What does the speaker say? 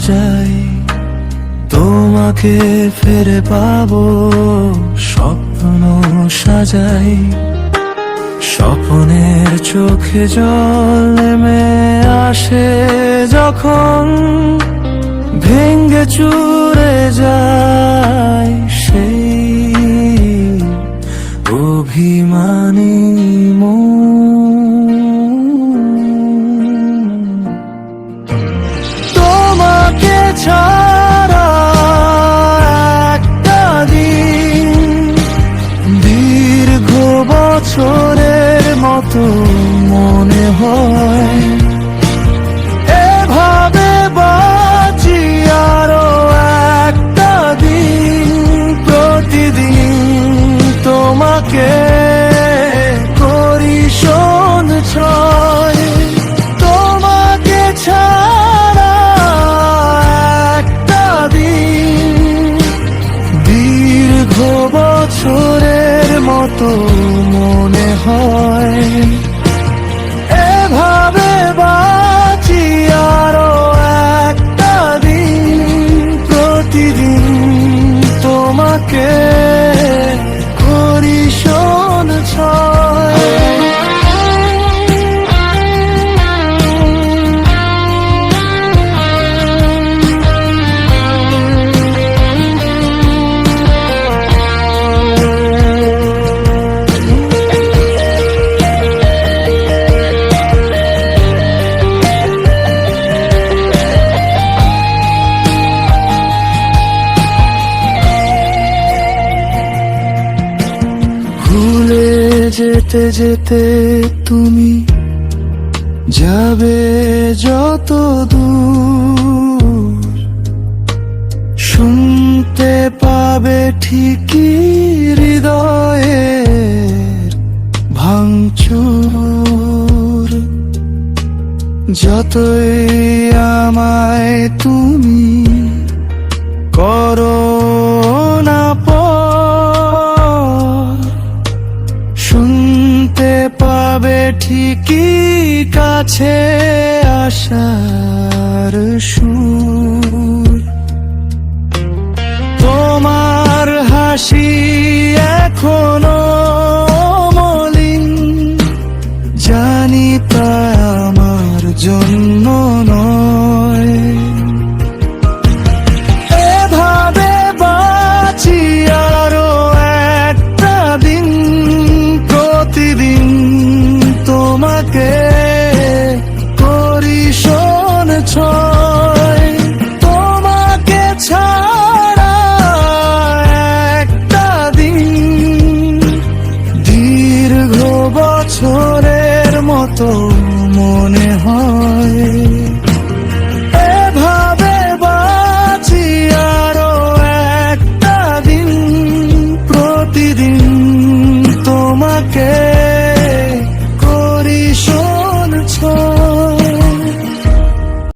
যাই, তোমাকে ফিরে পাবো স্বপ্ন সাজাই। স্বপ্নের চোখে জল নেমে আসে যখন, ভেঙে চুরে যায় সেই অভিমানী তোমাকে ছাড়া একটা দিন দীর্ঘ বছরের মতো মনে হয়। এভাবে বাঁচি আরো একটা দিন, প্রতিদিন তোমাকে করি সঞ্চয়। তোমাকে ছাড়া একটা দিন দীর্ঘ বছরের মতো মনে হয়। এভাবে বাঁচি আরো একটা দিন, প্রতিদিন তোমাকে করি সঞ্চয়। ভুলে যেতে যেতে তুমি যাবে যত দূর, শুনতে পাবে ঠিকই হৃদয়ের ভাঙচুর। যতই আমায় তুমি করো না শুনতে পাবে ঠিকই কাছে আসার সুর। তোমার হাসি এখনো মলিন, জানি তা আমার জন্য নয়। এভাবে বাঁচি আরো একটা দিন, প্রতিদিন তোমাকে করি সঞ্চয়। তোমাকে ছাড়া একটা দিন দীর্ঘ বছরের মতো মনে হয়।